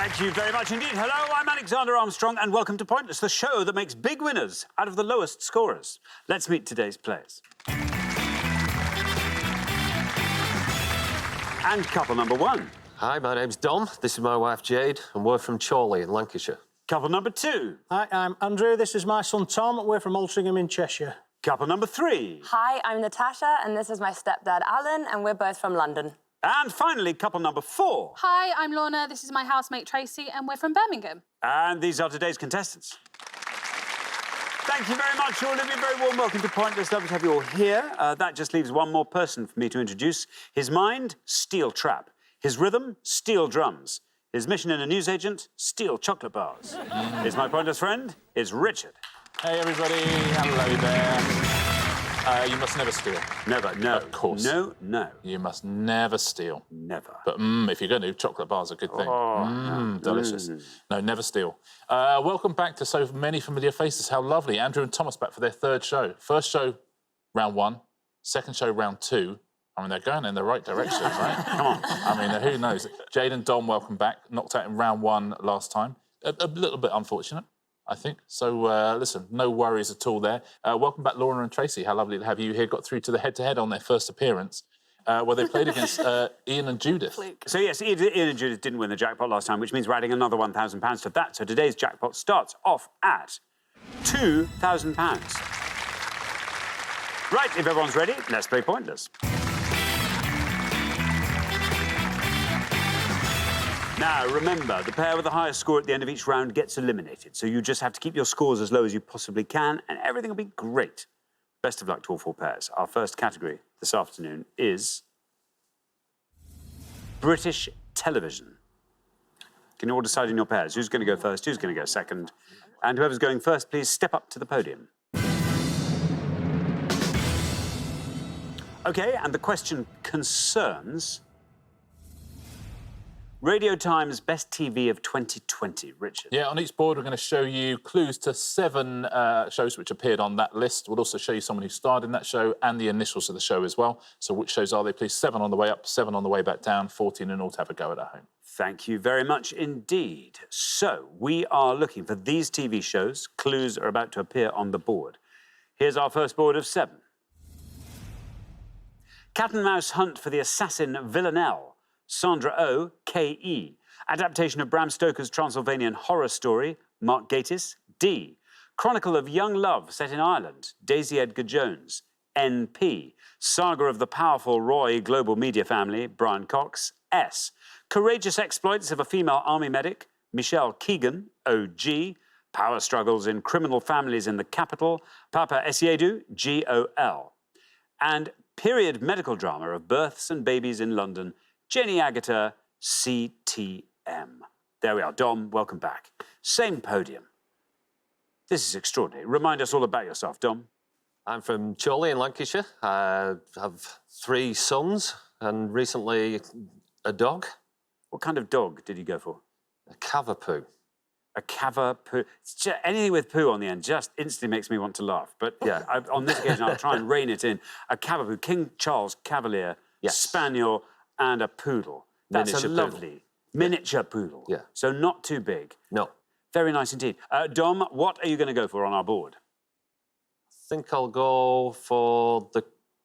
Thank you very much indeed. Hello, I'm Alexander Armstrong, and welcome to Pointless, the show that makes big winners out of the lowest scorers. Let's meet today's players. And couple number one. Hi, my name's Dom. This is my wife, Jade, and we're from Chorley in Lancashire. Couple number two. Hi, I'm Andrew. This is my son, Tom. We're from Altrincham in Cheshire. Couple number three. Hi, I'm Natasha, and this is my stepdad, Alan, and we're both from London. And finally, couple number four. Hi, I'm Lorna. This is my housemate, Tracy, and we're from Birmingham. And these are today's contestants. Thank you very much, all of you. Very warm welcome to Pointless. Lovely to have you all here. That just leaves one more person for me to introduce. His mind, steel trap. His rhythm, steel drums. His mission in a newsagent, steel chocolate bars. Is my pointless friend, is Richard. Hey, everybody. Hello there. You must never steal. Never, no. Of course. No, no. You must never steal. Never. But if you're going to, chocolate bar's a good thing. Oh, delicious. No, never steal. Welcome back to so many familiar faces. How lovely. Andrew and Thomas back for their third show. First show, round one. Second show, round two. I mean, they're going in the right direction, right? Come on. I mean, who knows? Jade and Dom, welcome back. Knocked out in round one last time. A little bit unfortunate, I think. So, listen, no worries at all there. Welcome back, Lorna and Tracy. How lovely to have you here. Got through to the head-to-head on their first appearance, where they played against Ian and Judith. So, yes, Ian and Judith didn't win the jackpot last time, which means we're adding another £1,000 to that. So today's jackpot starts off at £2,000. Right, if everyone's ready, let's play Pointless. Now, remember, the pair with the highest score at the end of each round gets eliminated, so you just have to keep your scores as low as you possibly can, and everything will be great. Best of luck to all four pairs. Our first category this afternoon is British television. Can you all decide in your pairs? Who's going to go first? Who's going to go second? And whoever's going first, please step up to the podium. OK, and the question concerns Radio Times Best TV of 2020. Richard. Yeah, on each board, we're going to show you clues to 7 shows which appeared on that list. We'll also show you someone who starred in that show and the initials of the show as well. So which shows are they, please? 7 on the way up, 7 on the way back down, 14 in all to have a go at home. Thank you very much indeed. So, we are looking for these TV shows. Clues are about to appear on the board. Here's our first board of 7. Cat and Mouse Hunt for the Assassin Villanelle. Sandra Oh, K.E. Adaptation of Bram Stoker's Transylvanian horror story, Mark Gatiss. D. Chronicle of Young Love set in Ireland, Daisy Edgar Jones. N.P. Saga of the Powerful Roy Global Media Family, Brian Cox. S. Courageous Exploits of a Female Army Medic, Michelle Keegan. O.G. Power Struggles in Criminal Families in the Capital, Papa Essiedu, G.O.L. And Period Medical Drama of Births and Babies in London, Jenny Agata, CTM. There we are. Dom, welcome back. Same podium. This is extraordinary. Remind us all about yourself, Dom. I'm from Chorley in Lancashire. I have 3 sons and recently a dog. What kind of dog did you go for? A cavapoo. A cavapoo. Anything with poo on the end just instantly makes me want to laugh. But yeah, on this occasion, I'll try and rein it in. A cavapoo, King Charles Cavalier, Yes. Spaniel, and a poodle. That's Miniature a lovely miniature poodle. Yeah. So not too big. No. Very nice indeed. Dom, what are you going to go for on our board? I think I'll go for the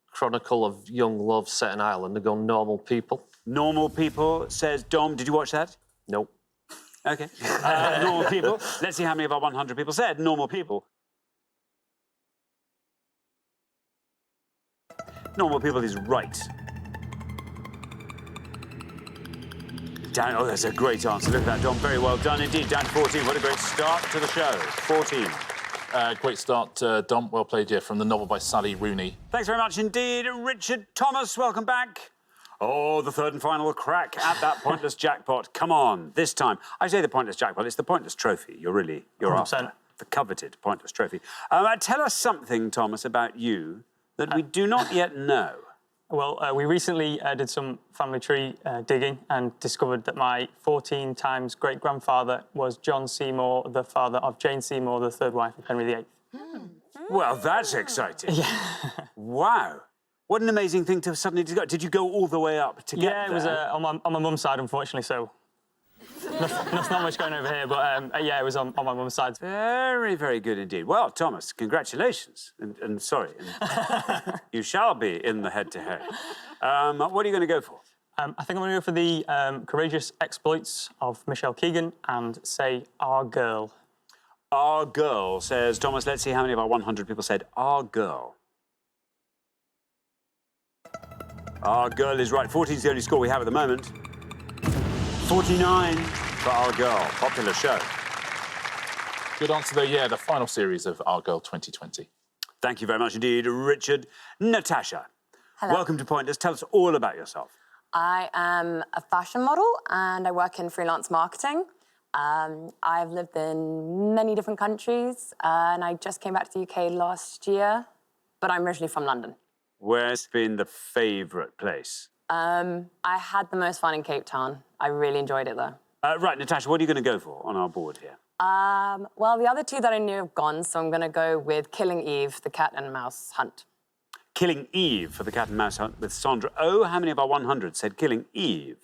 Chronicle of Young Love set in Ireland. I go Normal People. Normal People, says Dom. Did you watch that? Nope. OK. Normal People. Let's see how many of our 100 people said Normal People. Normal People is right. Down, oh, that's a great answer. Look at that, Dom. Very well done indeed. Down to 14. What a great start to the show. 14. Great start, Dom. Well played, yeah, from the novel by Sally Rooney. Thanks very much indeed. Richard Thomas, welcome back. Oh, the third and final crack at that Pointless jackpot. Come on, this time. I say the Pointless jackpot, it's the Pointless trophy. You're 100%. after. The coveted Pointless trophy. Tell us something, Thomas, about you that we do not yet know. Well, we recently did some family tree digging and discovered that my 14 times great-grandfather was John Seymour, the father of Jane Seymour, the third wife of Henry VIII. Well, that's exciting. Yeah. Wow. What an amazing thing to suddenly discover. Did you go all the way up to get there? Yeah, it was on my mum's side, unfortunately, so... There's not much going over here, but yeah, it was on my mum's side. Very, very good indeed. Well, Thomas, congratulations. And sorry, you shall be in the head-to-head. What are you going to go for? I think I'm going to go for the courageous exploits of Michelle Keegan and say our girl. Our girl, says Thomas. Let's see how many of our 100 people said our girl. Our girl is right. 14 is the only score we have at the moment. 49 for our girl. Popular show. Good answer there. Yeah, the final series of Our Girl 2020. Thank you very much indeed, Richard. Natasha, Hello. welcome to Pointers. Tell us all about yourself. I am a fashion model and I work in freelance marketing. I've lived in many different countries and I just came back to the UK last year, but I'm originally from London. Where's been the favourite place? I had the most fun in Cape Town. I really enjoyed it there. Right, Natasha, what are you going to go for on our board here? Well, the other two that I knew have gone, so I'm going to go with Killing Eve, the cat and mouse hunt. Killing Eve for the cat and mouse hunt with Sandra O. How many of our 100 said Killing Eve?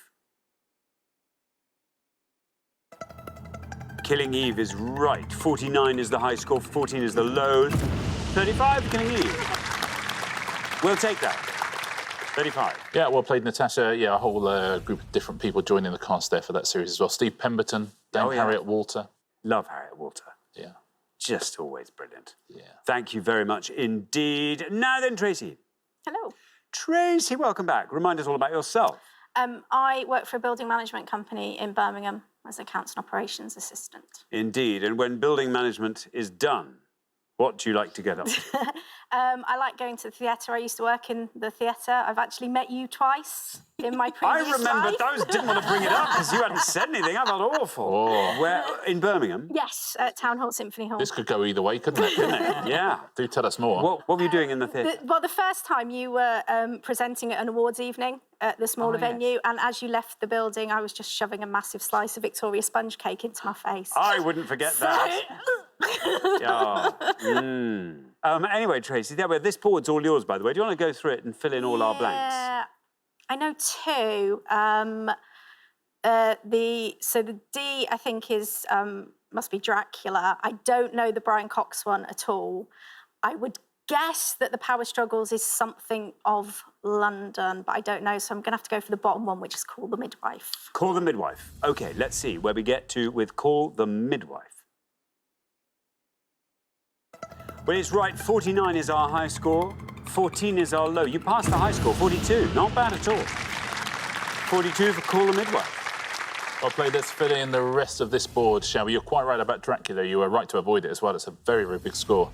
Killing Eve is right. 49 is the high score, 14 is the low. 35, Killing Eve. We'll take that. 35. Yeah, well played, Natasha. Yeah, a whole group of different people joining the cast there for that series as well. Steve Pemberton, Dame Harriet Walter. Love Harriet Walter. Yeah. Just always brilliant. Yeah. Thank you very much indeed. Now then, Tracy. Hello. Tracy, welcome back. Remind us all about yourself. I work for a building management company in Birmingham as accounts and operations assistant. Indeed. And when building management is done, what do you like to get up to? I like going to the theatre. I used to work in the theatre. I've actually met you twice in my previous I remembered life. those. Didn't want to bring it up because you hadn't said anything. I felt awful. Oh. Where, in Birmingham? Yes, at Town Hall Symphony Hall. This could go either way, couldn't it? Didn't it? Yeah. Do tell us more. What were you doing in the theatre? Well, the first time you were presenting at an awards evening at the smaller venue, and as you left the building, I was just shoving a massive slice of Victoria sponge cake into my face. I wouldn't forget that. Anyway, Tracy, this board's all yours, by the way. Do you want to go through it and fill in all our blanks? I know two. The D, I think, is must be Dracula. I don't know the Brian Cox one at all. I would guess that the Power Struggles is something of London, but I don't know, so I'm going to have to go for the bottom one, which is Call the Midwife. Call the Midwife. OK, let's see where we get to with Call the Midwife. Well, it's right. 49 is our high score. 14 is our low. You passed the high score, 42. Not bad at all. 42 for Call the Midwife. Well played. Let's fill in the rest of this board, shall we? You're quite right about Dracula. You were right to avoid it as well. It's a very, very big score.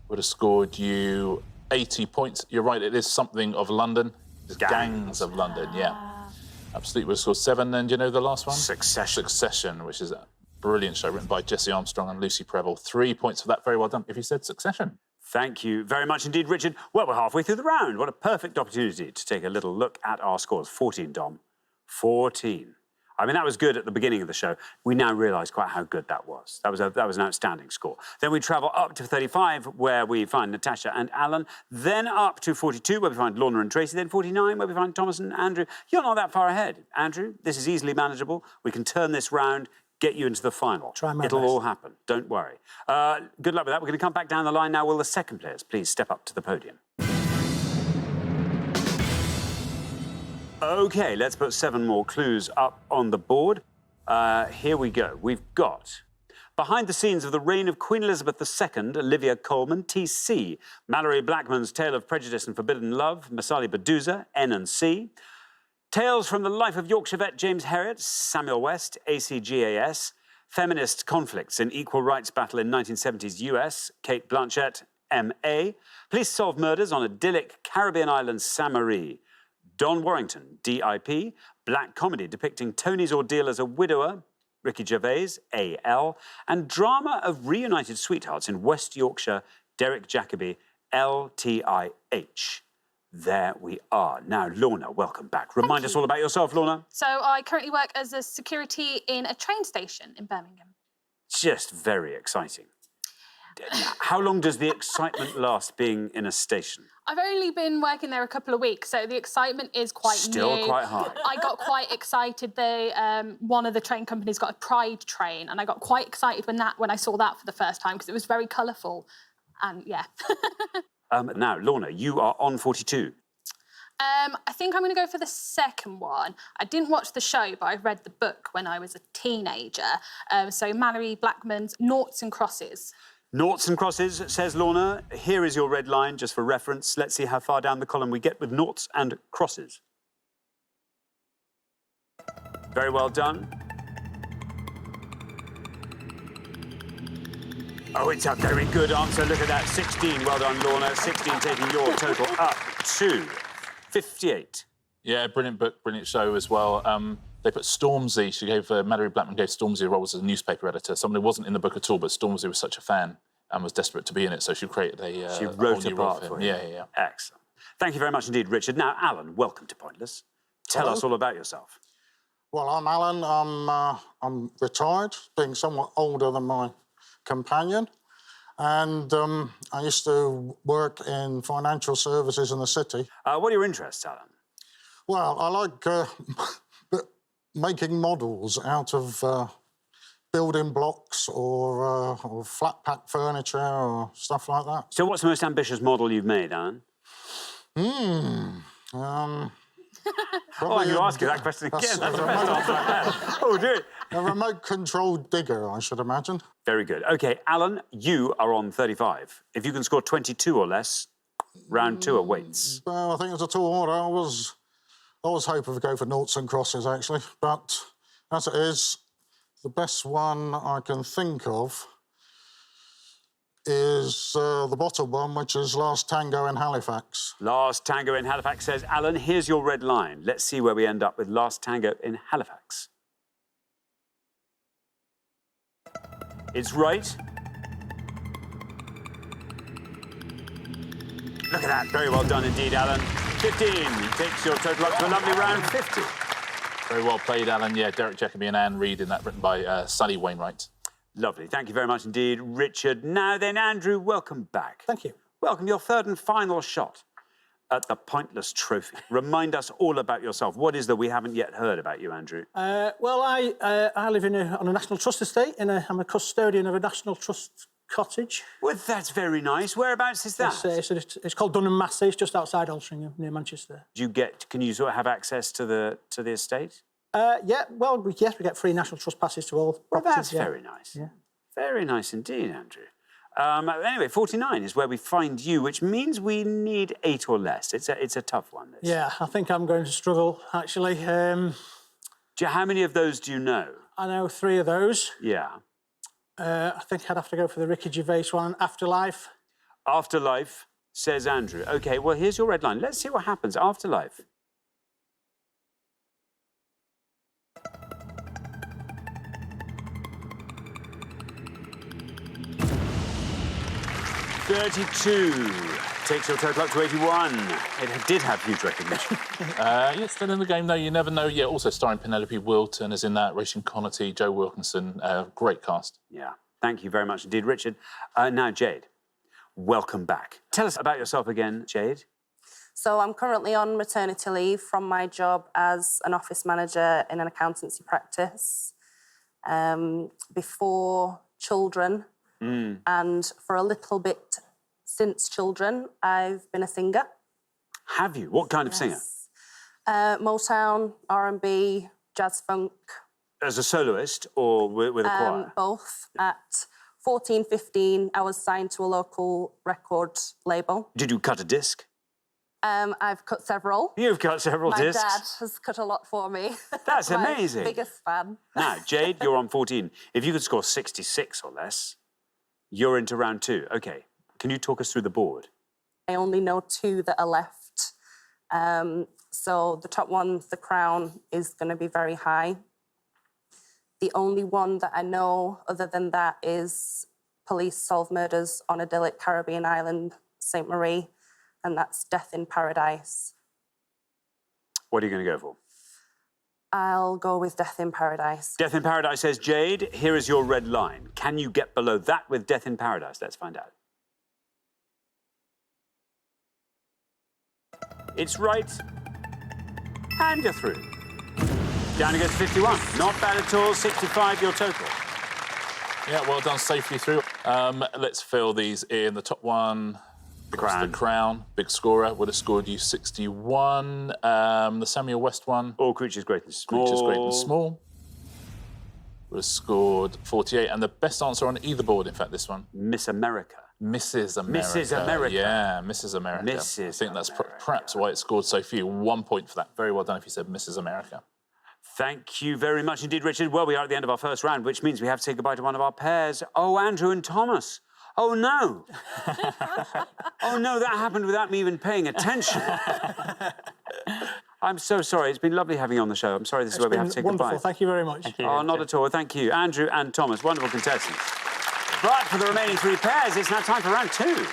Would have scored you 80 points. You're right, it is something of London. It's Gangs of London, yeah. Absolutely, would have scored 7. And do you know the last one? Succession. Succession, which is a brilliant show written by Jesse Armstrong and Lucy Preble. 3 points for that. Very well done. If you said Succession. Thank you very much indeed, Richard. Well, we're halfway through the round. What a perfect opportunity to take a little look at our scores. 14, Dom. 14. I mean, that was good at the beginning of the show. We now realise quite how good that was. That was an outstanding score. Then we travel up to 35, where we find Natasha and Alan. Then up to 42, where we find Lorna and Tracy. Then 49, where we find Thomas and Andrew. You're not that far ahead, Andrew. This is easily manageable. We can turn this round, get you into the final. Try my It'll best. all happen. Don't worry. Good luck with that. We're going to come back down the line now. Will the second players please step up to the podium? OK, let's put 7 more clues up on the board. Here we go. We've got behind the scenes of the reign of Queen Elizabeth II, Olivia Colman, T.C., Mallory Blackman's Tale of Prejudice and Forbidden Love, Masali Baduza, N&C. Tales from the Life of Yorkshire vet James Herriot, Samuel West, ACGAS. Feminist conflicts in equal rights battle in 1970s US, Kate Blanchett, M.A. Police solve murders on idyllic Caribbean island Saint-Marie. Don Warrington, DIP, black comedy depicting Tony's ordeal as a widower, Ricky Gervais, AL, and drama of reunited sweethearts in West Yorkshire, Derek Jacobi, LTIH. There we are. Now, Lorna, welcome back. Remind us all about yourself, Lorna. So I currently work as a security in a train station in Birmingham. Just very exciting. How long does the excitement last being in a station? I've only been working there a couple of weeks, so the excitement is quite Still new. quite high. I got quite excited. One of the train companies got a Pride train, and I got quite excited when I saw that for the first time because it was very colourful, and yeah. Now, Lorna, you are on 42. I think I'm going to go for the second one. I didn't watch the show, but I read the book when I was a teenager. So Mallory Blackman's Noughts and Crosses. Noughts and crosses, says Lorna. Here is your red line, just for reference. Let's see how far down the column we get with noughts and crosses. Very well done. Oh, it's a very good answer. Look at that, 16. Well done, Lorna. 16 taking your total up to 58. Yeah, brilliant book, brilliant show as well. They put Stormzy, Mallory Blackman gave Stormzy a role as a newspaper editor, someone who wasn't in the book at all, but Stormzy was such a fan and was desperate to be in it, so she created she a wrote whole a new role part for for him. you. Yeah. Excellent. Thank you very much indeed, Richard. Now, Alan, welcome to Pointless. Tell us all about yourself. Well, I'm Alan. I'm retired, being somewhat older than my companion. And I used to work in financial services in the city. What are your interests, Alan? Well, I like making models out of building blocks or flat pack furniture or stuff like that. So what's the most ambitious model you've made, Alan? Oh, you ask you that question again. That's the best answer I've had. Oh, dear. A remote-controlled digger, I should imagine. Very good. OK, Alan, you are on 35. If you can score 22 or less, round two awaits. Well, I think it's a tall order. I was hoping to go for noughts and crosses, actually. But as it is, the best one I can think of is the bottom one, which is Last Tango in Halifax. Last Tango in Halifax, says Alan. Here's your red line. Let's see where we end up with Last Tango in Halifax. It's right. Look at that. Very well done indeed, Alan. 15 takes your total up to a lovely round 50. Very well played, Alan. Yeah, Derek Jacobi and Anne Reid in that, written by Sally Wainwright. Lovely. Thank you very much indeed, Richard. Now then, Andrew, welcome back. Thank you. Welcome, your third and final shot at the Pointless Trophy. Remind us all about yourself. What is that we haven't yet heard about you, Andrew? Well, I live on a National Trust estate. I'm a custodian of a National Trust cottage. Well, that's very nice. Whereabouts is that? It's called Dunham Massey. It's just outside Altrincham, near Manchester. Can you sort of have access to the estate? Yeah, well, yes, we get free National Trust passes to all Well, properties. that's very nice. Yeah. Very nice indeed, Andrew. Anyway, 49 is where we find you, which means we need 8 or less. It's a tough one, this. Yeah, I think I'm going to struggle, actually. How many of those do you know? I know 3 of those. Yeah. I think I'd have to go for the Ricky Gervais one, Afterlife. Afterlife, says Andrew. OK, well, here's your red line. Let's see what happens. Afterlife. $32 takes your total up to 81. It did have huge recognition. Yeah, still in the game, though. You never know. Yeah, also starring Penelope Wilton as in that, Rachel Connerty, Joe Wilkinson. Great cast. Yeah. Thank you very much indeed, Richard. Now, Jade, welcome back. Tell us about yourself again, Jade. So I'm currently on maternity leave from my job as an office manager in an accountancy practice. Before children, and for a little bit since children, I've been a singer. Have you? What kind of singer? Motown, R&B, jazz funk. As a soloist or with a choir? Both. At 14, 15, I was signed to a local record label. Did you cut a disc? I've cut several. You've cut several discs? My dad has cut a lot for me. That's my amazing. Biggest fan. Now, Jade, you're on 14. If you could score 66 or less, you're into round 2. OK. Can you talk us through the board? I only know 2 that are left. So the top one, The Crown, is going to be very high. The only one that I know other than that is Police Solve Murders on Idyllic Caribbean Island, St. Marie, and that's Death in Paradise. What are you going to go for? I'll go with Death in Paradise. Death in Paradise, says Jade. Here is your red line. Can you get below that with Death in Paradise? Let's find out. It's right. And you're through. Down to go to 51. Not bad at all. 65, your total. Yeah, well done, safely through. Let's fill these in. The top one, The Crown. The Crown, big scorer, would have scored you 61. The Samuel West one, All creatures great and small. Creatures Great and Small, would have scored 48. And the best answer on either board, in fact, this one, Miss America. Mrs. America. Mrs. America. Yeah, Mrs. America. Mrs. I think that's perhaps why it scored so few. 1 point for that. Very well done if you said Mrs. America. Thank you very much indeed, Richard. Well, we are at the end of our first round, which means we have to say goodbye to one of our pairs. Oh, Andrew and Thomas. Oh, no. Oh, no, that happened without me even paying attention. I'm so sorry. It's been lovely having you on the show. I'm sorry this is where we have to say wonderful. goodbye. Thank you very much. Thank you. Oh, not at all. Thank you. Andrew and Thomas, wonderful contestants. But for the remaining three pairs, it's now time for round two.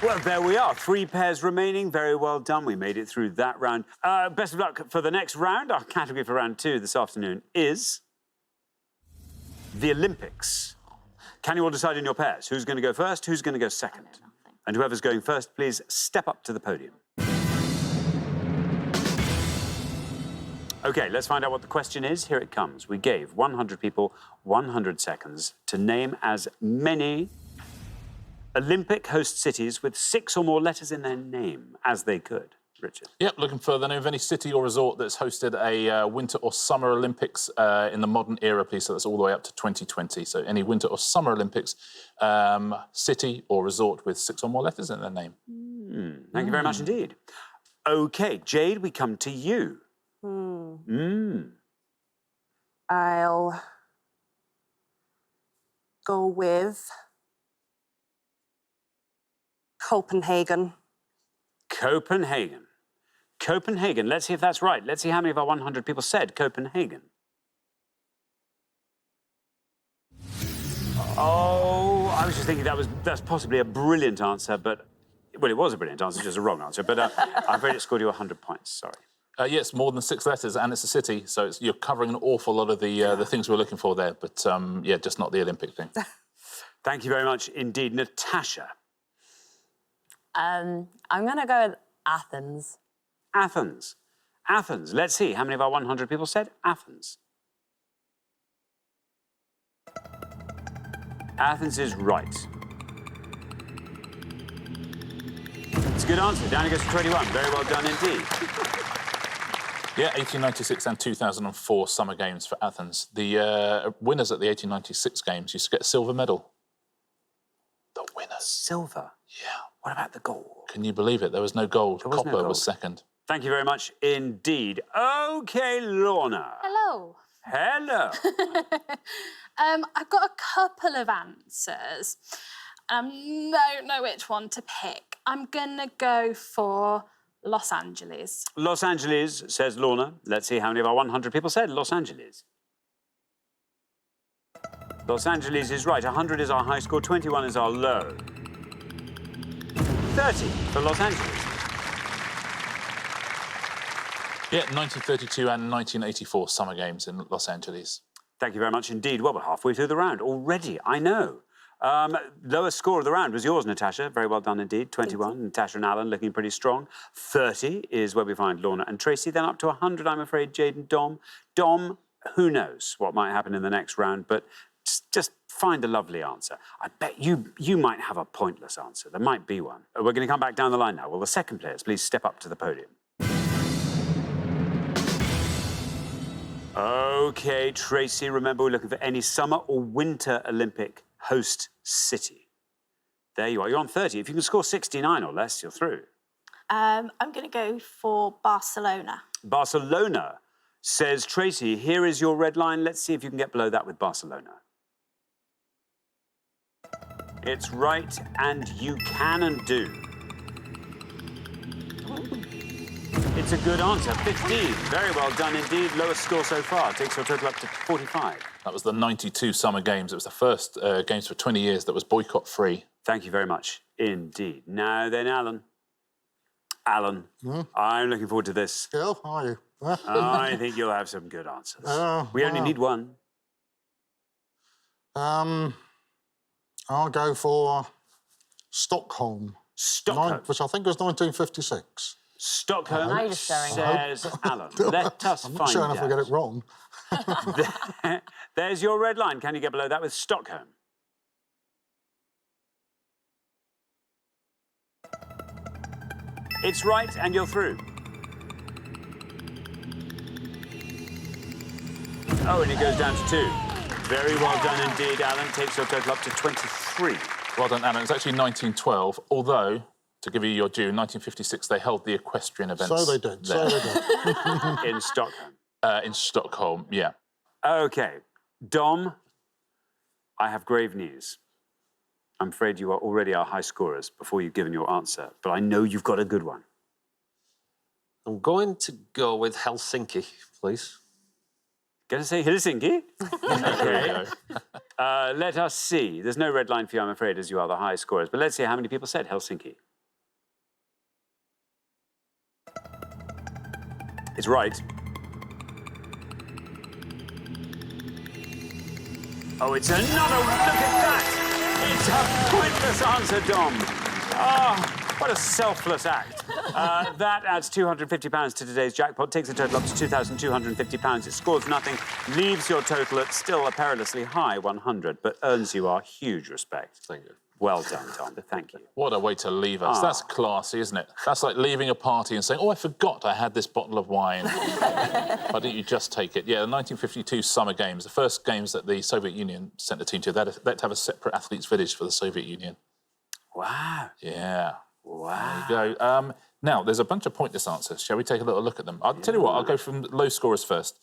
Well, there we are. Three pairs remaining. Very well done. We made it through that round. Best of luck for the next round. Our category for round two this afternoon is the Olympics. Can you all decide in your pairs? Who's going to go first? Who's going to go second? And whoever's going first, please step up to the podium. OK, let's find out what the question is. Here it comes. We gave 100 people 100 seconds to name as many Olympic host cities with 6 or more letters in their name as they could. Richard. Yep, looking for the name of any city or resort that's hosted a Winter or Summer Olympics in the modern era, please. So that's all the way up to 2020. So any Winter or Summer Olympics city or resort with 6 or more letters in their name. Thank you very much indeed. OK, Jade, we come to you. I'll go with Copenhagen. Copenhagen. Copenhagen. Let's see if that's right. Let's see how many of our 100 people said Copenhagen. Oh, I was just thinking that's possibly a brilliant answer, but... Well, it was a brilliant answer, just a wrong answer. But I'm afraid it scored you 100 points. Sorry. Yes, more than 6 letters, and it's a city, so you're covering an awful lot of the things we're looking for there. But, yeah, just not the Olympic thing. Thank you very much indeed. Natasha. I'm going to go with Athens. Athens. Athens. Let's see how many of our 100 people said Athens. Athens is right. It's a good answer. Down it goes to 21. Very well done indeed. Yeah, 1896 and 2004 Summer Games for Athens. The winners at the 1896 Games used to get a silver medal. The winners. Silver? Yeah. What about the gold? Can you believe it? There was no gold. There was no Copper gold. was second. Thank you very much indeed. OK, Lorna. Hello. Hello. I've got a couple of answers. I don't know which one to pick. I'm going to go for Los Angeles. Los Angeles, says Lorna. Let's see how many of our 100 people said Los Angeles. Los Angeles is right. 100 is our high score, 21 is our low. 30 for Los Angeles. Yeah, 1932 and 1984 Summer Games in Los Angeles. Thank you very much indeed. Well, we're halfway through the round already, I know. Lowest score of the round was yours, Natasha. Very well done indeed. 21. Natasha and Alan looking pretty strong. 30 is where we find Lorna and Tracy. Then up to 100, I'm afraid, Jade and Dom. Dom, who knows what might happen in the next round, but just find a lovely answer. I bet you might have a pointless answer. There might be one. We're going to come back down the line now. Will the second players please step up to the podium? OK, Tracy, remember we're looking for any summer or winter Olympic host city. There you are. You're on 30. If you can score 69 or less, you're through. I'm going to go for Barcelona. Barcelona, says Tracy. Here is your red line. Let's see if you can get below that with Barcelona. It's right, and you can and do. It's a good answer. 15. Very well done indeed. Lowest score so far. Takes your total up to 45. That was the 92 Summer Games. It was the first Games for 20 years that was boycott-free. Thank you very much indeed. Now then, Alan. Alan, I'm looking forward to this. Yeah, are you? I think you'll have some good answers. We only need one. I'll go for Stockholm. Stockholm. Which I think was 1956. Stockholm, Now you're just staring. says Alan. Let us I'm find not sure out. if I get it wrong. There's your red line. Can you get below that with Stockholm? It's right, and you're through. Oh, and it goes down to 2. Very well done indeed, Alan. Takes your total up to 23. Well done, Alan. It's actually 1912, although, to give you your due, in 1956 they held the equestrian events. So they did. there. So they did. In Stockholm. In Stockholm, yeah. OK. Dom, I have grave news. I'm afraid you are already our high scorers before you've given your answer, but I know you've got a good one. I'm going to go with Helsinki, please. Going to say Helsinki? There you go. Let us see. There's no red line for you, I'm afraid, as you are the high scorers. But let's see how many people said Helsinki. It's right. Oh, it's another. Look at that! It's a pointless answer, Dom. Oh, what a selfless act. That adds £250 to today's jackpot, takes the total up to £2,250. It scores nothing, leaves your total at still a perilously high 100, but earns you our huge respect. Thank you. Well done, Tom. Thank you. What a way to leave us. That's classy, isn't it? That's like leaving a party and saying, oh, I forgot I had this bottle of wine. Why didn't you just take it? Yeah, the 1952 Summer Games, the first games that the Soviet Union sent a team to, they had to have a separate athletes' village for the Soviet Union. Wow. Yeah. Wow. There you go. Now, there's a bunch of pointless answers. Shall we take a little look at them? I'll tell you what, I'll go from low scorers first.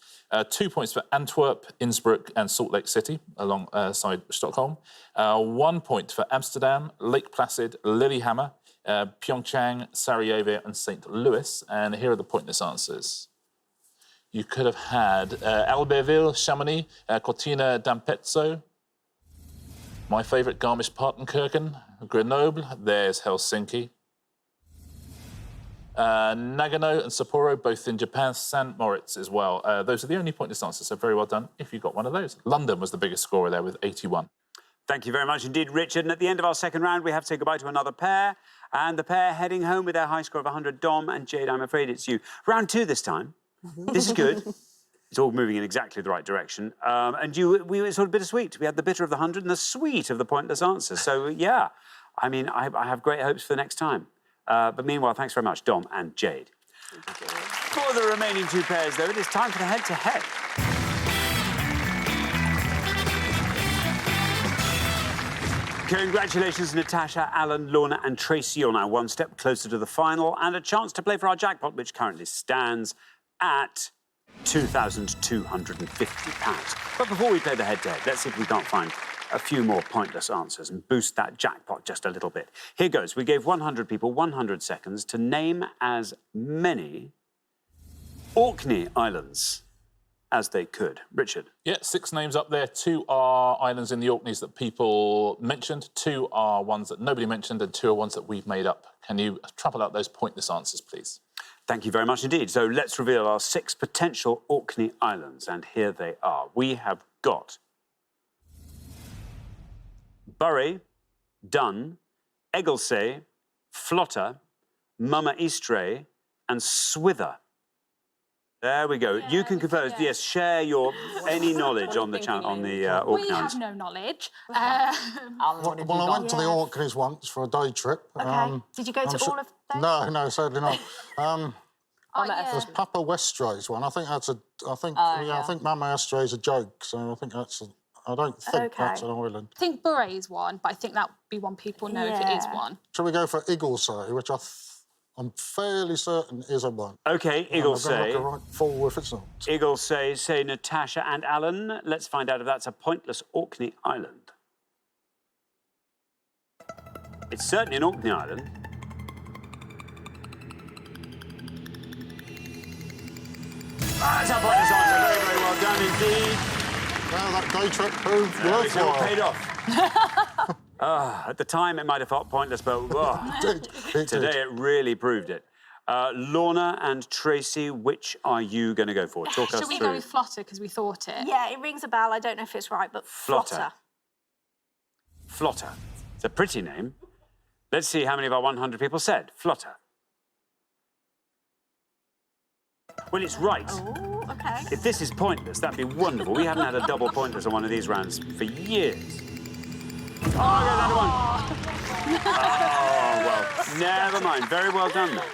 2 points for Antwerp, Innsbruck and Salt Lake City alongside Stockholm. 1 point for Amsterdam, Lake Placid, Lillehammer, Pyeongchang, Sarajevo and St. Louis. And here are the pointless answers. You could have had Albertville, Chamonix, Cortina d'Ampezzo, my favourite, Garmisch-Partenkirchen, Grenoble, there's Helsinki. Nagano and Sapporo, both in Japan, St. Moritz as well. Those are the only pointless answers, so very well done if you got one of those. London was the biggest scorer there with 81. Thank you very much indeed, Richard. And at the end of our second round, we have to say goodbye to another pair. And the pair heading home with their high score of 100, Dom and Jade, I'm afraid it's you. Round 2 this time. This is good. It's all moving in exactly the right direction. And we were sort of bittersweet. We had the bitter of the 100 and the sweet of the pointless answers. So, yeah, I mean, I have great hopes for the next time. But meanwhile, thanks very much, Dom and Jade. For the remaining 2 pairs, though, it is time for the head-to-head. Congratulations, Natasha, Alan, Lorna and Tracy. You're now 1 step closer to the final and a chance to play for our jackpot, which currently stands at £2,250. But before we play the head-to-head, let's see if we can't find a few more pointless answers and boost that jackpot just a little bit. Here goes. We gave 100 people 100 seconds to name as many Orkney Islands as they could. Richard? Yeah, 6 names up there. 2 are islands in the Orkneys that people mentioned, 2 are ones that nobody mentioned, and 2 are ones that we've made up. Can you trumpet out those pointless answers, please? Thank you very much indeed. So let's reveal our 6 potential Orkney Islands, and here they are. We have got Bury, Dun, Egglesay, Flotter, Mama Eastray and Swither. There we go. You can converse. Yes, share your any knowledge on the Orkney We Islands. have no knowledge. Well, I went to the Orkneys once for a day trip. Okay. Did you go to all of those? No, sadly not. There's Papa Westray's one. I think that's a. I think Mama Estray's a joke. So I think that's. I don't think that's an island. I think Buray's one, but I think that would be one people know if it is one. Shall we go for Igglesay, which I'm fairly certain is a one. OK, Igglesay. I'm going to look right fool if it's not. Igglesay, say Natasha and Alan. Let's find out if that's a pointless Orkney Island. It's certainly an Orkney Island. That's a pointless answer. Very, very well done indeed. Well, that day trip proved worthwhile. It paid off. At the time, it might have felt pointless, but today it really proved it. Lorna and Tracy, which are you going to go for? Talk us Should we through. go with Flutter because we thought it? Yeah, it rings a bell. I don't know if it's right, but Flotter. Flotter. Flotter. It's a pretty name. Let's see how many of our 100 people said Flotter. Well, it's right. Oh, okay. If this is pointless, that'd be wonderful. We haven't had a double pointless on one of these rounds for years. Oh, I got another one. Oh, well, never mind. Very well done, though.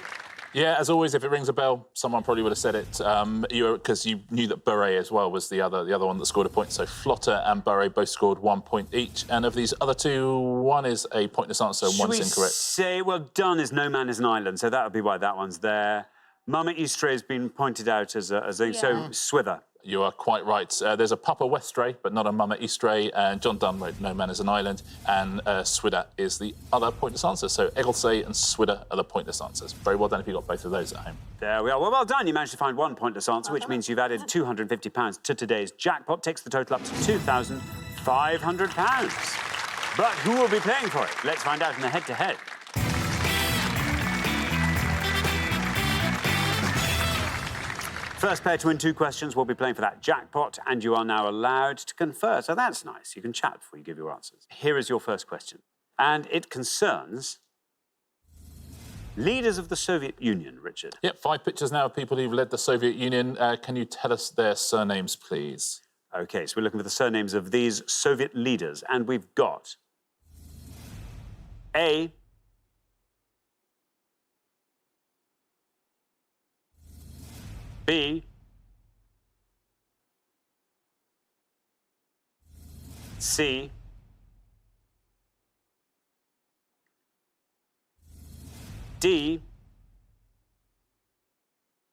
Yeah, as always, if it rings a bell, someone probably would have said it. Because you knew that Beret as well was the other one that scored a point. So Flotter and Beret both scored 1 point each. And of these other two, one is a pointless answer and one is incorrect. Say, well, done is no man is an island, so that would be why that one's there. Mama Eastray has been pointed out as a so Swither. You are quite right. There's a Papa Westray, but not a Mama Eastray. And John Donne wrote No Man is an Island. And Swidder is the other pointless answer. So Egglesay and Swidder are the pointless answers. Very well done if you got both of those at home. There we are. Well done. You managed to find one pointless answer, which means you've added £250 to today's jackpot. Takes the total up to £2,500. But who will be playing for it? Let's find out in the head-to-head. First pair to win 2 questions will be playing for that jackpot, and you are now allowed to confer. So that's nice. You can chat before you give your answers. Here is your first question, and it concerns leaders of the Soviet Union, Richard. Yep, 5 pictures now of people who've led the Soviet Union. Can you tell us their surnames, please? OK, so we're looking for the surnames of these Soviet leaders, and we've got A, B, C, D,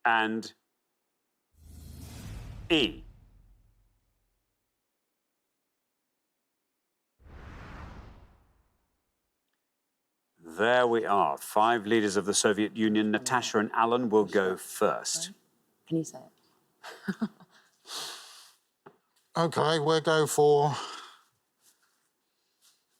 and E. There we are. 5 leaders of the Soviet Union. Natasha and Alan will go first. Can you say it? OK, we'll go for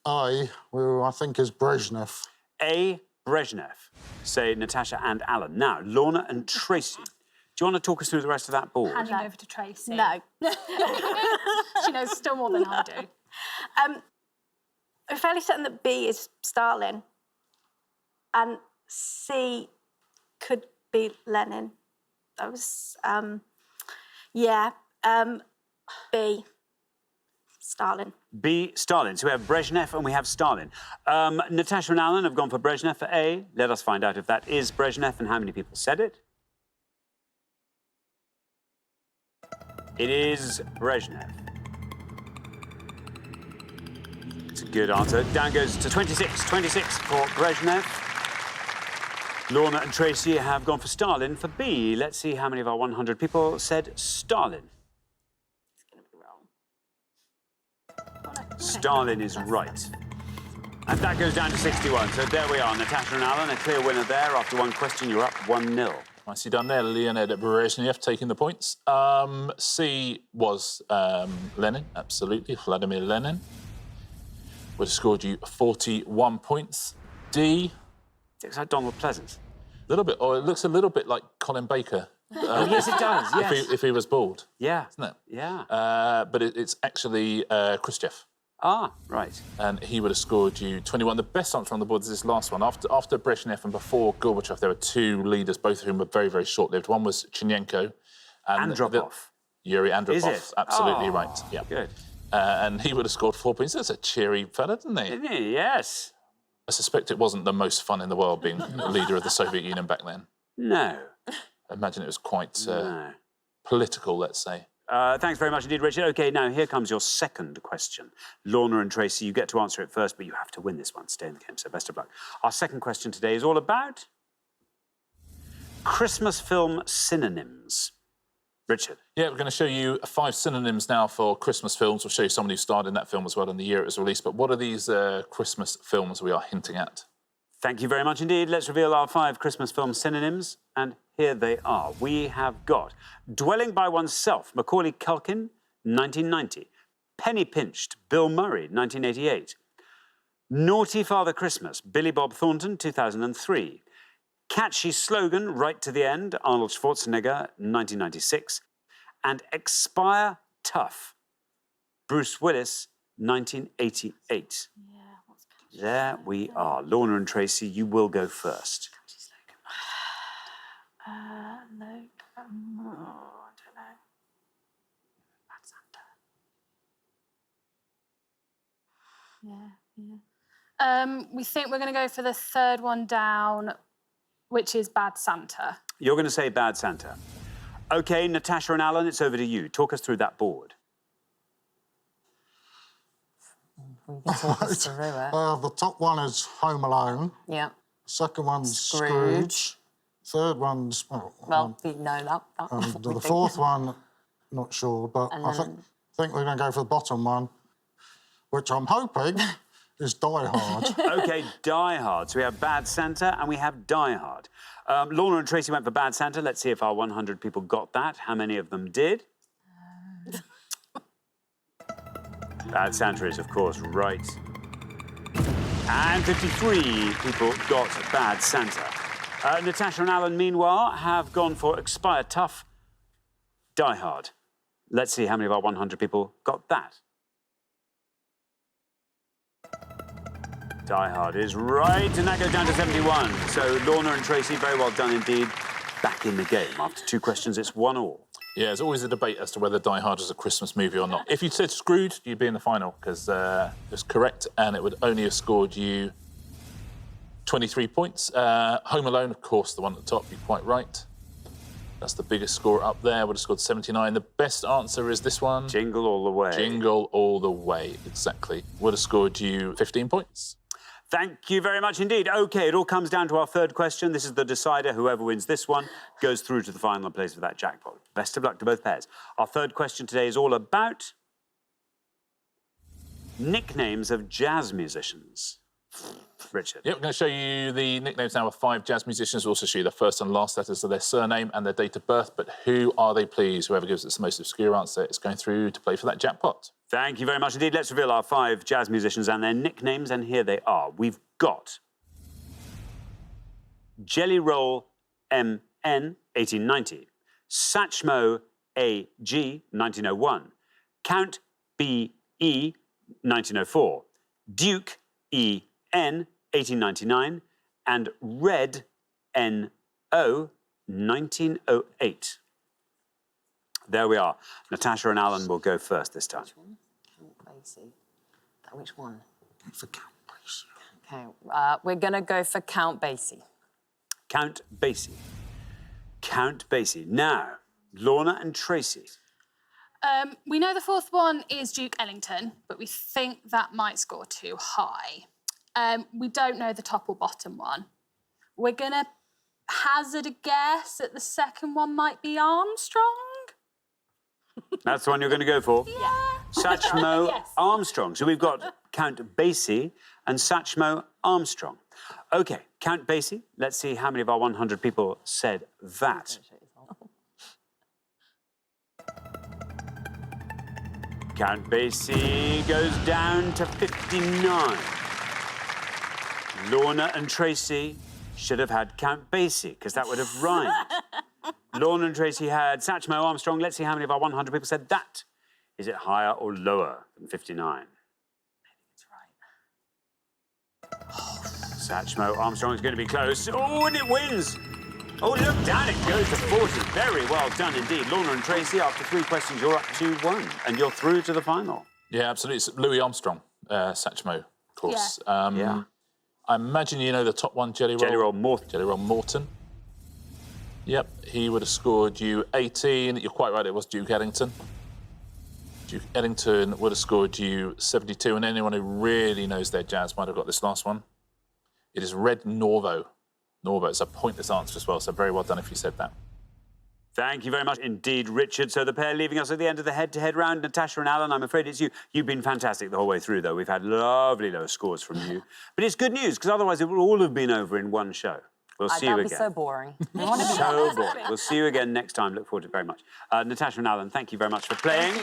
I, who I think is Brezhnev. A, Brezhnev, say Natasha and Alan. Now, Lorna and Tracy. Do you want to talk us through the rest of that board? Handing over to Tracy. No. She knows still more than I do. I'm fairly certain that B is Stalin and C could be Lenin. That was, B, Stalin. B, Stalin. So we have Brezhnev and we have Stalin. Natasha and Alan have gone for Brezhnev for A. Let us find out if that is Brezhnev and how many people said it. It is Brezhnev. It's a good answer. Down goes to 26. 26 for Brezhnev. Lorna and Tracy have gone for Stalin for B. Let's see how many of our 100 people said Stalin. It's going to be wrong. Stalin is right. And that goes down to 61. So there we are. Natasha and Alan, a clear winner there. After one question, you're up 1-0. Nicely done there, Leonid Brezhnev taking the points. C was Lenin, absolutely, Vladimir Lenin. Would have scored you 41 points. D. Looks like Donald Pleasance. A little bit, or it looks a little bit like Colin Baker. Oh, yes, it does, yes. If he was bald. Yeah. Isn't it? Yeah. But it's actually Khrushchev. Ah, right. And he would have scored you 21. The best answer on the board is this last one. After Brezhnev and before Gorbachev, there were 2 leaders, both of whom were very, very short-lived. One was Chernenko. And Andropov. Yuri Andropov. Is it? Absolutely Oh, right. Yeah. Good. And he would have scored 4 points. That's a cheery fella, didn't he? Isn't he? Yes. I suspect it wasn't the most fun in the world being leader of the Soviet Union back then. No. I imagine it was quite No. political, let's say. Thanks very much indeed, Richard. OK, now here comes your second question. Lorna and Tracy, you get to answer it first, but you have to win this one. Stay in the game, so best of luck. Our second question today is all about Christmas film synonyms. Richard. Yeah, we're going to show you 5 synonyms now for Christmas films. We'll show you someone who starred in that film as well and the year it was released. But what are these Christmas films we are hinting at? Thank you very much indeed. Let's reveal our 5 Christmas film synonyms. And here they are. We have got Dwelling by Oneself, Macaulay Culkin, 1990. Penny Pinched, Bill Murray, 1988. Naughty Father Christmas, Billy Bob Thornton, 2003. Catchy slogan, right to the end, Arnold Schwarzenegger, 1996. And Expire Tough, Bruce Willis, 1988. There we are. Lorna and Tracy, you will go first. No, I don't know. Bad Santa. We think we're going to go for the third one down, which is Bad Santa. You're going to say Bad Santa. OK, Natasha and Alan, it's over to you. Talk us through that board. We can talk us through it. The top one is Home Alone. Yeah. Second one's Scrooge. Scrooge. Third one's... Well, we know that. the fourth one, not sure, but I think we're going to go for the bottom one, which I'm hoping is Die Hard. OK, Die Hard. So we have Bad Santa and we have Die Hard. Lorna and Tracy went for Bad Santa. Let's see if our 100 people got that. How many of them did? Bad Santa is, of course, right. And 53 people got Bad Santa. Natasha and Alan, meanwhile, have gone for Expire Tough, Die Hard. Let's see how many of our 100 people got that. Die Hard is right, and that goes down to 71. So Lorna and Tracy, very well done indeed. Back in the game. After 2 questions, it's 1-1. Yeah, there's always a debate as to whether Die Hard is a Christmas movie or not. If you'd said Scrooge, you'd be in the final, because it was correct, and it would only have scored you 23 points. Home Alone, of course, the one at the top, you're quite right. That's the biggest score up there, would have scored 79. The best answer is this one. Jingle All the Way. Jingle All the Way, exactly. Would have scored you 15 points. Thank you very much indeed. OK, it all comes down to our third question. This is the decider. Whoever wins this one goes through to the final and plays for that jackpot. Best of luck to both pairs. Our third question today is all about nicknames of jazz musicians. Richard. Yep, we're going to show you the nicknames now of 5 jazz musicians. We'll also show you the first and last letters of their surname and their date of birth. But who are they, please? Whoever gives us the most obscure answer is going through to play for that jackpot. Thank you very much indeed. Let's reveal our 5 jazz musicians and their nicknames, and here they are. We've got Jelly Roll M.N., 1890. Satchmo A.G., 1901. Count B.E., 1904. Duke E.N., 1899. And Red N.O., 1908. There we are. Natasha and Alan will go first this time. Which one? Count Basie. Which one? For Count Basie. OK, we're going to go for Count Basie. Count Basie. Count Basie. Now, Lorna and Tracy. We know the fourth one is Duke Ellington, but we think that might score too high. We don't know the top or bottom one. We're going to hazard a guess that the second one might be Armstrong. That's the one you're going to go for? Yeah. Satchmo Yes. Armstrong. So we've got Count Basie and Satchmo Armstrong. OK, Count Basie. Let's see how many of our 100 people said that. Count Basie goes down to 59. Lorna and Tracy should have had Count Basie, because that would have rhymed. Lorna and Tracy had Satchmo Armstrong. Let's see how many of our 100 people said that. Is it higher or lower than 59? Satchmo Armstrong is going to be close. Oh, and it wins. Oh, look, down it goes to 40. Very well done indeed. Lorna and Tracy, after 3 questions, you're up 2-1, and you're through to the final. Yeah, absolutely. It's Louis Armstrong, Satchmo, of course. Yeah. I imagine you know the top one, Jelly Roll. Jelly Roll Morton. Jelly Roll Morton. Yep, he would have scored you 18. You're quite right, it was Duke Ellington. Duke Ellington would have scored you 72, and anyone who really knows their jazz might have got this last one. It is Red Norvo. Norvo, it's a pointless answer as well, so very well done if you said that. Thank you very much indeed, Richard. So the pair leaving us at the end of the head-to-head round, Natasha and Alan, I'm afraid it's you. You've been fantastic the whole way through, though. We've had lovely low scores from you. But it's good news, because otherwise it would all have been over in one show. We'll see you again. That'd be so boring. So boring. We'll see you again next time. Look forward to it very much. Natasha and Alan, thank you very much for playing.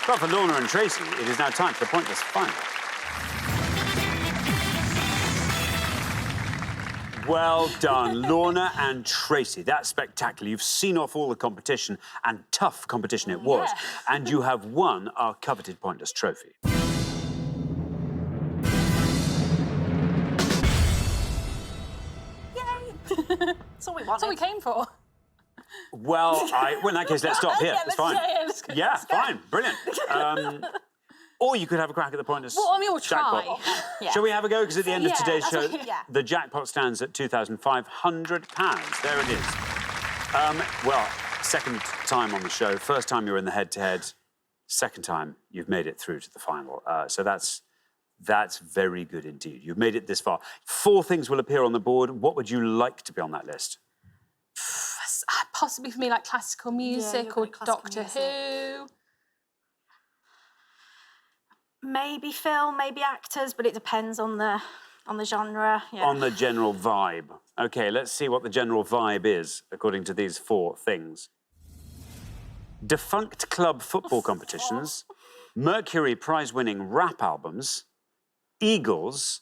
But for Lorna and Tracy, it is now time for the Pointless Final. Well done, Lorna and Tracy. That's spectacular. You've seen off all the competition, and tough competition it was. And you have won our coveted Pointless trophy. That's all we wanted. That's what we came for. Well, in that case, let's stop here. It's fine. Let's go. Fine. Brilliant. Or you could have a crack at the Pointless Well, I mean, we'll try. jackpot. Yeah. Shall we have a go? Because at the end of today's show, yeah. the jackpot stands at £2,500. There it is. Well, second time on the show. First time you were in the head-to-head. Second time you've made it through to the final. So that's very good indeed. You've made it this far. 4 things will appear on the board. What would you like to be on that list? Possibly for me, like classical music you're or good at classical Doctor music. Who. Maybe film, maybe actors, but it depends on the genre. Yeah. On the general vibe. OK, let's see what the general vibe is, according to these 4 things. Defunct club football competitions, Mercury prize-winning rap albums, Eagles,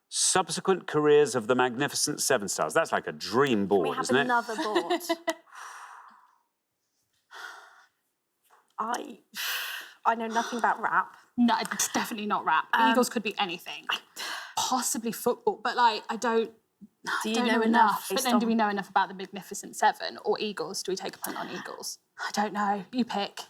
subsequent careers of the Magnificent Seven Stars. That's like a dream board, we have isn't it? another board. I know nothing about rap. No, it's definitely not rap. Eagles could be anything. Possibly football, but like I don't know enough. But then do we know enough about the Magnificent Seven or Eagles? Do we take a punt on Eagles? I don't know. You pick.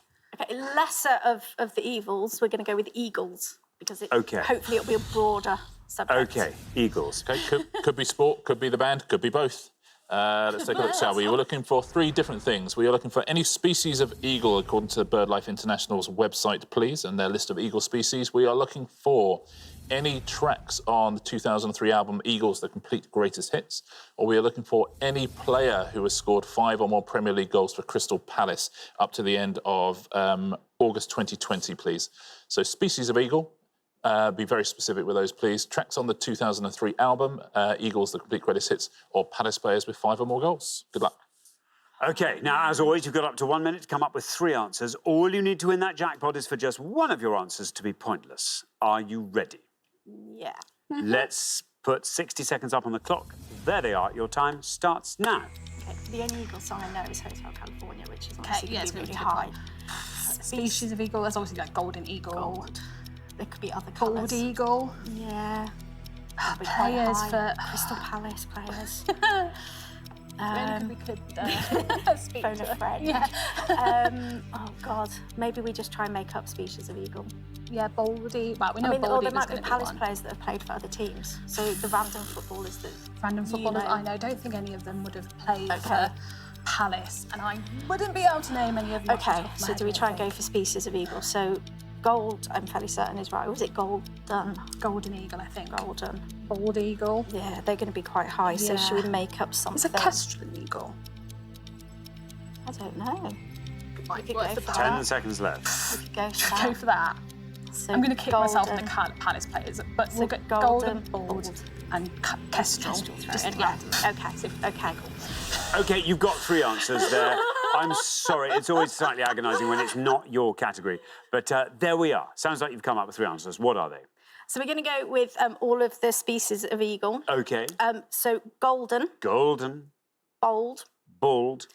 Okay, lesser of the evils, we're going to go with Eagles because hopefully it'll be a broader subject. OK, Eagles. Okay, could be sport, could be the band, could be both. Let's take a look, shall we? We're looking for 3 different things. We are looking for any species of eagle, according to BirdLife International's website, please, and their list of eagle species. We are looking for any tracks on the 2003 album Eagles, The Complete Greatest Hits, or we are looking for any player who has scored 5 or more Premier League goals for Crystal Palace up to the end of August 2020, please. So species of eagle. Be very specific with those, please. Tracks on the 2003 album, Eagles, The Complete Greatest Hits, or Palace players with 5 or more goals. Good luck. OK, now, as always, you've got up to 1 minute to come up with 3 answers. All you need to win that jackpot is for just one of your answers to be pointless. Are you ready? Yeah. Let's put 60 seconds up on the clock. There they are. Your time starts now. Okay, the only eagle song I know is Hotel California, which is obviously yeah, it's really gonna be high. Species of eagle. There's obviously like golden eagle, Gold. There could be other bald colours. eagle. Yeah. Probably quite Players high. for Crystal Palace players. We could speak Phone to a friend. Yeah. Oh God, maybe we just try and make up species of eagle. Yeah, baldy. Well, we know I mean, or bald there eagle's might be going to Palace one. players that have played for other teams. So the random footballers that Random footballers know. I know. Don't think any of them would have played Okay. for Palace, and I wouldn't be able to name any of them. off the Okay, top of my so head, do we I try and think. go for species of eagle? So gold, I'm fairly certain is right. Or was it golden? Golden eagle, I think. Golden. Bald eagle. Yeah, they're going to be quite high. So should we Yeah. make up something? It's a kestrel eagle. I don't know. Might could be worth go the for punt. 10 seconds left. We could go for Go that. for that. So I'm going to kick myself on the golden. Palace players, but So we'll get golden, golden, bald, bald. and kestrel. Just Yeah. random. Okay. OK, you've got 3 answers there. I'm sorry, it's always slightly agonising when it's not your category. But there we are. Sounds like you've come up with 3 answers. What are they? So we're going to go with all of the species of eagle. OK. So golden, Golden, bold, bald.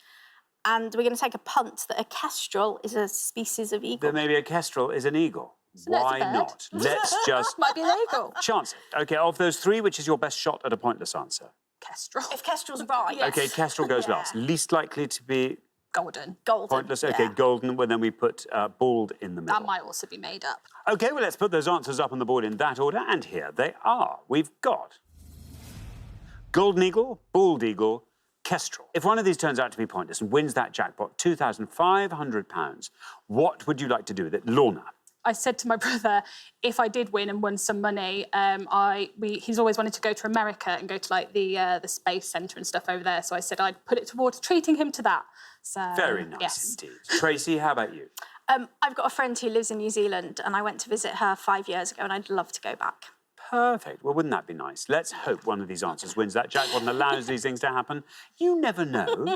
and we're going to take a punt that a kestrel is a species of eagle. Then maybe a kestrel is an eagle. that's a Why bird. not? Let's just Might be an eagle. chance it. OK, of those 3, which is your best shot at a pointless answer? Kestrel. If kestrel's right, OK, kestrel goes last. Least likely to be Golden. golden. pointless. OK, yeah. golden, well, then we put bald in the middle. That might also be made up. OK, well, let's put those answers up on the board in that order, and here they are. We've got golden eagle, bald eagle, kestrel. If one of these turns out to be pointless and wins that jackpot, £2,500, what would you like to do with it? Lorna? I said to my brother, if I did win and won some money, he's always wanted to go to America and go to like the space centre and stuff over there. So I said I'd put it towards treating him to that. So Very nice yes. indeed. Tracy, how about you? I've got a friend who lives in New Zealand, and I went to visit her 5 years ago, and I'd love to go back. Perfect. Well, wouldn't that be nice? Let's hope one of these answers wins that jackpot and allows these things to happen. You never know.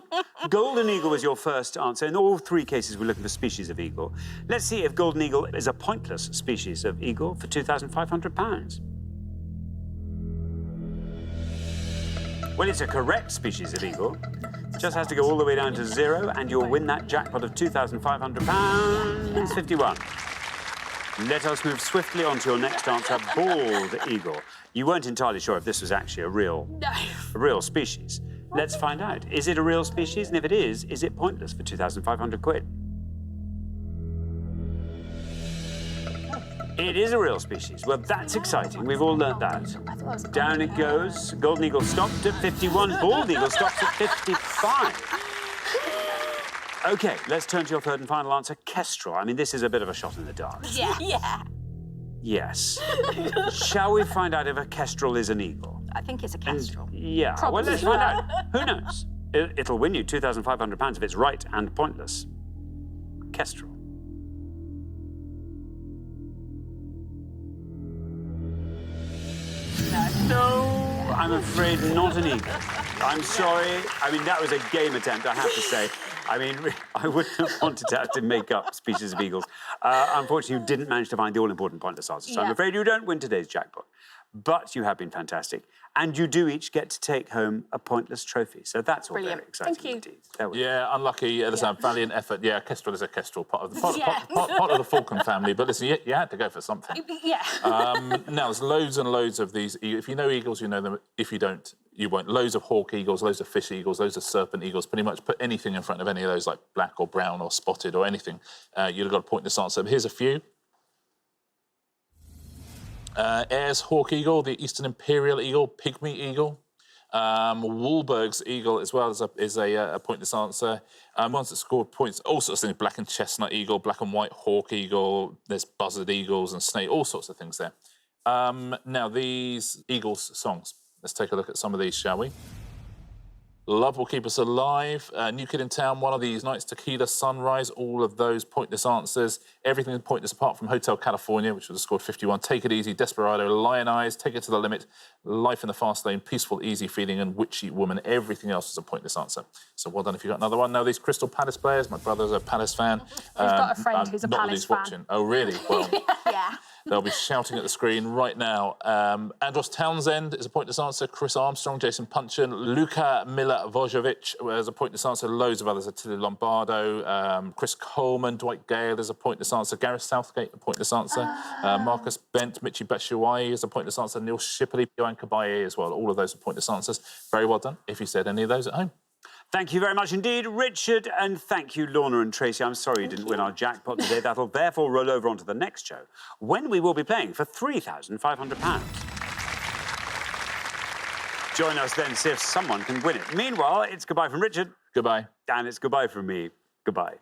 Golden eagle was your first answer. In all 3 cases, we're looking for species of eagle. Let's see if golden eagle is a pointless species of eagle for £2,500. Well, it's a correct species of eagle. Just has to go all the way down to 0, and you'll win that jackpot of £2,500. 51. Let us move swiftly on to your next answer, bald eagle. You weren't entirely sure if this was actually a real species. Let's find out. Is it a real species? And if it is it pointless for £2,500? It is a real species. Well, that's exciting. We've all learnt that. Down it goes. Golden eagle stopped at 51. Bald eagle stops at 55. OK, let's turn to your third and final answer, kestrel. I mean, this is a bit of a shot in the dark. Yeah. Yes. Shall we find out if a kestrel is an eagle? I think it's a kestrel. Yeah, well, let's find out. Who knows? It'll win you £2,500 if it's right and pointless. Kestrel. No, I'm afraid not an eagle. I'm sorry. I mean, that was a game attempt, I have to say. I mean, I wouldn't have wanted to have to make up species of eagles. Unfortunately, you didn't manage to find the all-important pointless answer, so I'm afraid you don't win today's jackpot. But you have been fantastic. And you do each get to take home a pointless trophy. So that's all very exciting indeed. Yeah, unlucky. Listen, a valiant effort. Yeah, kestrel is a kestrel, part of the falcon family. But listen, you had to go for something. Yeah. Now, there's loads and loads of these. If you know eagles, you know them. If you don't, you won't. Loads of hawk eagles, loads of fish eagles, loads of serpent eagles. Pretty much put anything in front of any of those, like black or brown or spotted or anything, you'd have got a pointless answer. But here's a few. Ayres hawk eagle, the eastern imperial eagle, pygmy eagle. Wahlberg's eagle as well is a pointless answer. Ones that scored points, all sorts of things, black and chestnut eagle, black and white hawk eagle, there's buzzard eagles and snake, all sorts of things there. Now, these eagles songs. Let's take a look at some of these, shall we? Love Will Keep Us Alive, New Kid in Town, One of These Nights, Tequila Sunrise, all of those pointless answers. Everything pointless apart from Hotel California, which was scored 51. Take It Easy, Desperado, Lion Eyes, Take It to the Limit, Life in the Fast Lane, Peaceful, Easy Feeling, and Witchy Woman. Everything else is a pointless answer. So well done if you got another one. Now, these Crystal Palace players, my brother's a Palace fan. We've got a friend who's a Palace fan. Watching. Oh, really? Well, Yeah. they'll be shouting at the screen right now. Andros Townsend is a pointless answer. Chris Armstrong, Jason Punchin, Luka Milivojevic is a pointless answer. Loads of others. Attilio Lombardo, Chris Coleman, Dwight Gale is a pointless answer. Gareth Southgate, a pointless answer. Marcus Bent, Michi Batshuayi is a pointless answer. Neil Shipley, Johan Kabaye as well. All of those are pointless answers. Very well done if you said any of those at home. Thank you very much indeed, Richard, and thank you, Lorna and Tracy. I'm sorry you didn't win our jackpot today. That'll therefore roll over onto the next show, when we will be playing for £3,500. Join us then, see if someone can win it. Meanwhile, it's goodbye from Richard. Goodbye. And it's goodbye from me. Goodbye.